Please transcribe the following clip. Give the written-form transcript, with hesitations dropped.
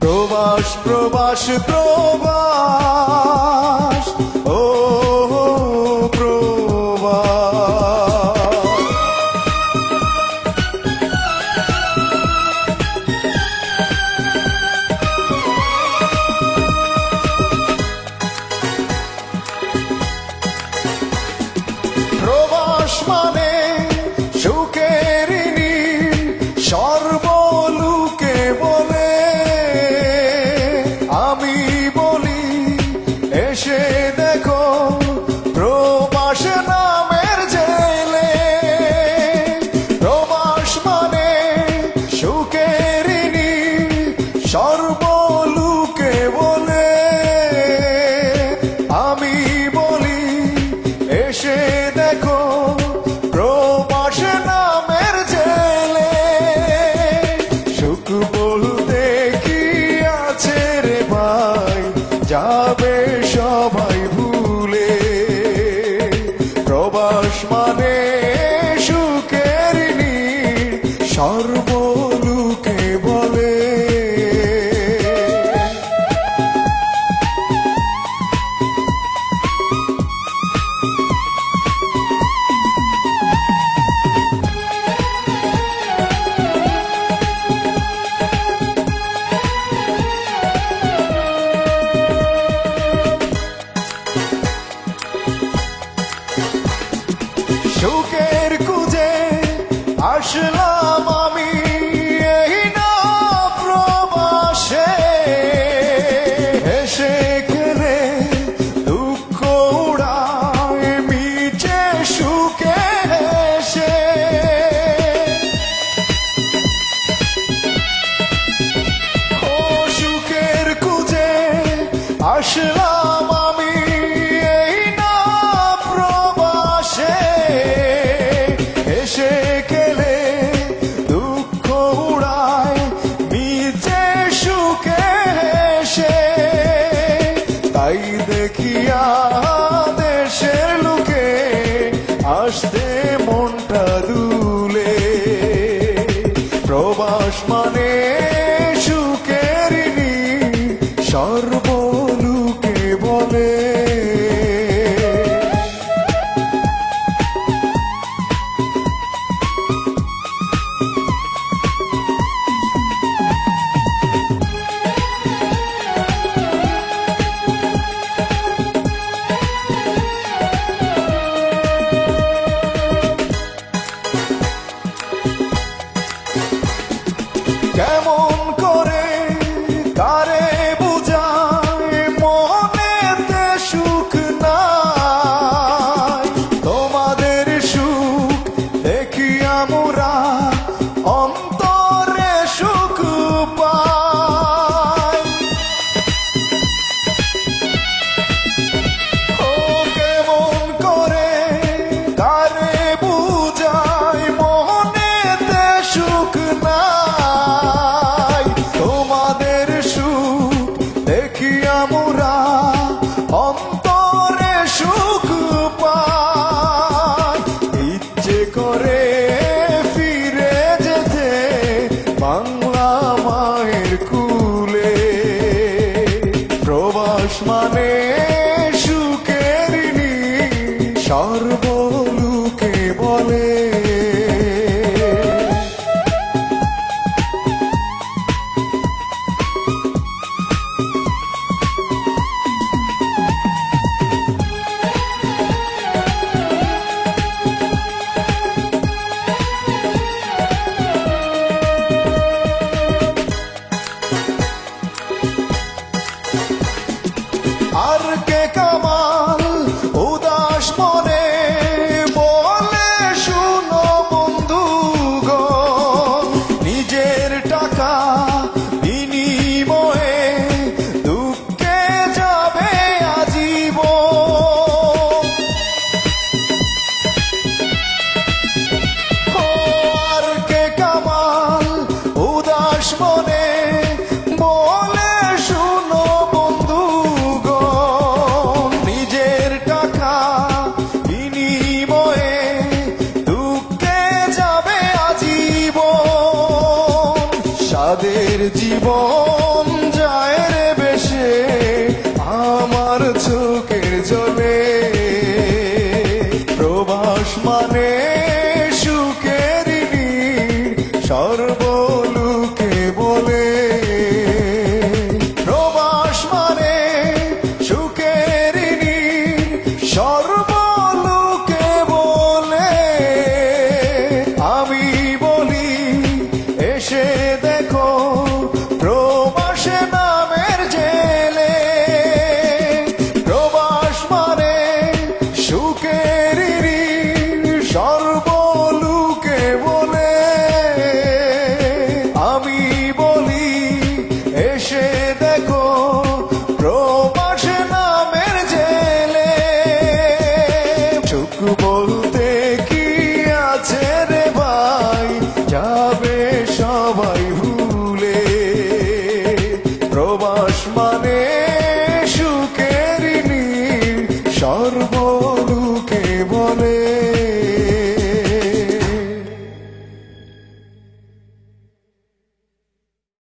প্রবাস প্রবাস প্রবাস ও প্রবাস প্রবাস মানে সুখের নীল সর্বলোকে বলে আমি বলি এসে দেখো প্রবাস নামের জেলে প্রবাস মানে সুখের নীল সর্বলোকে বলে আমি বলি এসে দেখো প্রবাস নামের জেলে সুখ বলতে কি আছে রে ভাই যাবে সবাই ভুলে প্রবাস মানে সুখের নীল সর্বলোকে বলে সুখের খুঁজে আসলাম আমি এই না প্রবাসে হেসে খেলে দুঃখ উড়ায় মিছে সুখে হেসে ও সুখের খুঁজে আসলাম আমি এই না প্রবাসে হেসে খেলে দুঃখ উড়ায় মিছে সুখে হেসে তাই দেখিয়া দেশের লোকে আসতে মনটা দুলে প্রবাস মানে সুখের নীল সর্বলোকে বলে কেমন করে কারে বুঝায় মনেতে সুখ নাই তোমাদের সুখ দেখি আমরা অন্তরে সুখ পাই ও কেমন করে কারে বুঝায় মনেতে সুখ নাই তোমাদের সুখ দেখি আমরা অন্তরে সুখ পাই ইচ্ছে করে ফিরে যেতে বাংলা মায়ের কুলে প্রবাস মানে সুখের নীল সর্বলোকে বলে আর কে কামাল উদাস মনে বলে শুনো বন্ধুগণ নিজের টাকা বিনিময়ে দুঃখে যাবে আজীবন আর কে কামাল উদাস মনে বলে শুনো বন্ধুগণ নিজের টাকা বিনিময়ে দুঃখে যাবে আজীবন সাদের জীবন সর্বলোকে বলে প্রবাস মানে সুখের নীড় সর্বলোকে বলে আমি বলি এসে দেখো প্রবাসে নামের জেলে প্রবাস মানে সুখের ঋণ সর্বলোকে বলে আমি বলি এসে দেখো প্রবাসে নামের জেলে সুখ বলতে কি আছে রে ভাই যাবে সবাই ভুলে প্রবাস মানে সুখের নীড় সর্বলোকে বলে